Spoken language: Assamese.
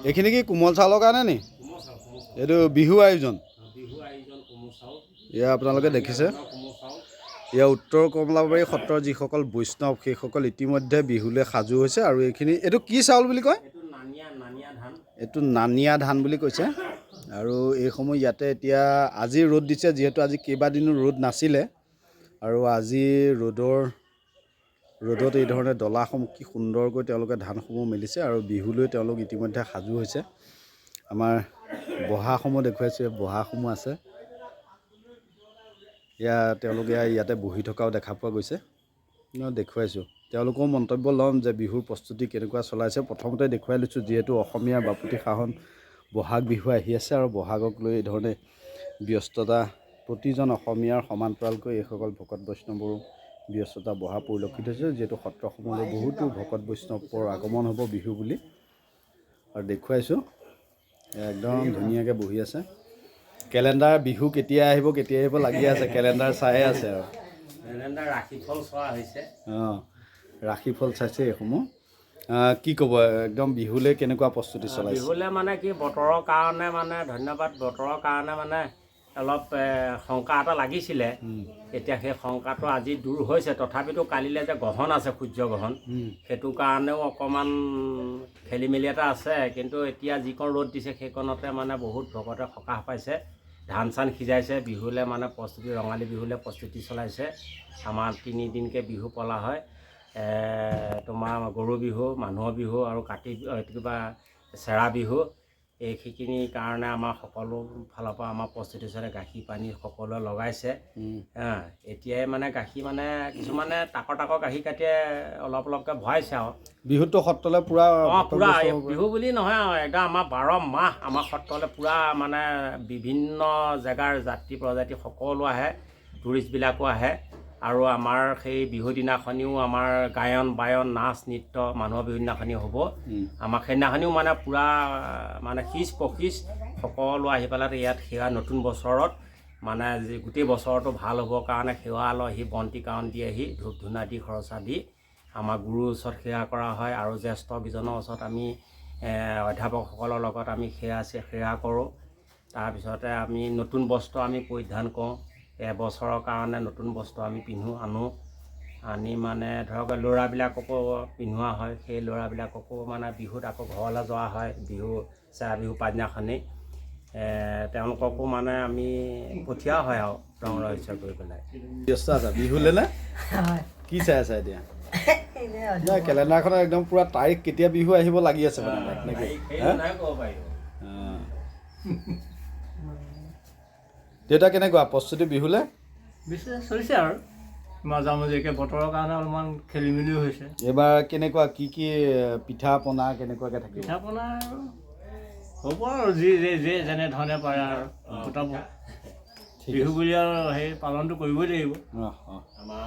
এইখিনি কি কোমল চাউলৰ কাৰণে নি এইটো বিহু আয়োজন এয়া আপোনালোকে দেখিছে এয়া উত্তৰ কমলাবাৰী সত্ৰৰ যিসকল বৈষ্ণৱ সেইসকল ইতিমধ্যে বিহুলৈ সাজু হৈছে আৰু এইখিনি এইটো কি চাউল বুলি কয় এইটো নানিয়া ধান বুলি কৈছে আৰু এইসমূহ ইয়াতে এতিয়া আজি ৰ'দ দিছে যিহেতু আজি কেইবাদিনো ৰ'দ নাছিলে আৰু আজি ৰ'দত এই ধৰণে ডলাসমূহ কি সুন্দৰকৈ তেওঁলোকে ধানসমূহ মেলিছে আৰু বিহুলৈ তেওঁলোক ইতিমধ্যে সাজু হৈছে আমাৰ বহাসমূহ দেখুৱাইছে বহাসমূহ আছে এয়া তেওঁলোকে ইয়াতে বহি থকাও দেখা পোৱা গৈছে দেখুৱাইছোঁ তেওঁলোকেও মন্তব্য ল'ম যে বিহুৰ প্ৰস্তুতি কেনেকুৱা চলাইছে প্ৰথমতে দেখুৱাই লৈছোঁ যিহেতু অসমীয়াৰ বাপতি সাহোন বহাগ বিহু আহি আছে আৰু বহাগক লৈ এই ধৰণে ব্যস্ততা প্ৰতিজন অসমীয়াৰ সমান্তৰালকৈ এইসকল ভকত বৈষ্ণৱৰো ব্যস্ততা বহা পৰিলক্ষিত হৈছে যিহেতু সত্ৰসমূহলৈ বহুতো ভকত বৈষ্ণৱৰ আগমন হ'ব বিহু বুলি আৰু দেখুৱাইছোঁ একদম ধুনীয়াকৈ বহি আছে কেলেণ্ডাৰ বিহু কেতিয়া আহিব লাগি আছে কেলেণ্ডাৰ চাই আছে আৰু কেলেণ্ডাৰ ৰাশিফল চোৱা হৈছে অঁ ৰাশিফল চাইছে এইসমূহ কি ক'ব একদম বিহুলৈ কেনেকুৱা প্ৰস্তুতি চলাইছে বিহুলৈ মানে কি বতৰৰ কাৰণে মানে ধন্যবাদ বতৰৰ কাৰণে মানে অলপ শংকা এটা লাগিছিলে এতিয়া সেই শংকাটো আজি দূৰ হৈছে তথাপিতো কালিলৈ যে গ্ৰহণ আছে সূৰ্য গ্ৰহণ সেইটো কাৰণেও অকণমান খেলি মেলি এটা আছে কিন্তু এতিয়া যিকণ ৰ'দ দিছে সেইকণতে মানে বহুত ভকতে সকাহ পাইছে ধান চান সিজাইছে বিহুলৈ মানে প্ৰস্তুতি ৰঙালী বিহুলৈ প্ৰস্তুতি চলাইছে আমাৰ 3 দিনকৈ বিহু পলা হয় তোমাৰ গৰু বিহু মানুহৰ বিহু আৰু কাতি কিবা চেৰা বিহু এইখিনি কাৰণে আমাৰ সকলো ফালৰ পৰা আমাৰ প্ৰস্তুতি চলে গাখীৰ পানী সকলোৱে লগাইছে এতিয়াই মানে গাখীৰ মানে কিছুমানে তাকৰ গাখীৰ কাটিয়ে অলপকৈ ভৰাইছে আৰু বিহুটো সত্ৰলৈ পূৰা পূৰা বিহু বুলি নহয় আৰু একদম আমাৰ 12 মাহ আমাৰ সত্ৰলৈ পূৰা মানে বিভিন্ন জেগাৰ জাতি প্ৰজাতি সকলো আহে টুৰিষ্টবিলাকো আহে আৰু আমাৰ সেই বিহু দিনাখনিও আমাৰ গায়ন বায়ন নাচ নৃত্য মানুহৰ বিহু দিনাখনি হ'ব আমাৰ সেইদিনাখনিও মানে পূৰা মানে সিজ পখিজ সকলো আহি পেলাই ইয়াত সেৱা নতুন বছৰত মানে গোটেই বছৰটো ভাল হ'বৰ কাৰণে সেৱা লয় আহি বন্তি কাৰণ দি আহি ধূপ ধূনা দি খৰচা দি আমাৰ গুৰুৰ ওচৰত সেৱা কৰা হয় আৰু জ্যেষ্ঠ কেইজনৰ ওচৰত আমি অধ্যাপকসকলৰ লগত আমি সেৱা কৰোঁ তাৰপিছতে আমি নতুন বস্ত্ৰ আমি পৰিধান কৰোঁ এবছৰৰ কাৰণে নতুন বস্ত্ৰ আমি আনো আনি মানে ধৰক ল'ৰাবিলাককো পিন্ধোৱা হয় সেই ল'ৰাবিলাককো মানে বিহুত আকৌ ঘৰলৈ যোৱা হয় চেৰা বিহু পাছদিনাখনি তেওঁলোককো মানে আমি পঠিওৱা হয় আৰু ৰং ৰহস্য কৰি পেলাই ব্যস্ত আছা বিহুলৈ নে কি চাই আছা এতিয়া নাই কেলেণ্ডাৰখনত একদম পূৰা তাৰিখ কেতিয়া বিহু আহিব লাগি আছে মানে দেউতা কেনেকুৱা প্ৰস্তুতি বিহুলৈ চলিছে আৰু মাজে বতৰৰ কাৰণে অলপমান খেলি মেলিও হৈছে এইবাৰ কেনেকুৱা কি পিঠা পনা কেনেকুৱাকৈ থাকিব পিঠা পনা হ'ব আৰু যি যেনে ধৰণে পাৰে আৰু গোটাব বিহু বুলি আৰু সেই পালনটো কৰিবই লাগিব আমাৰ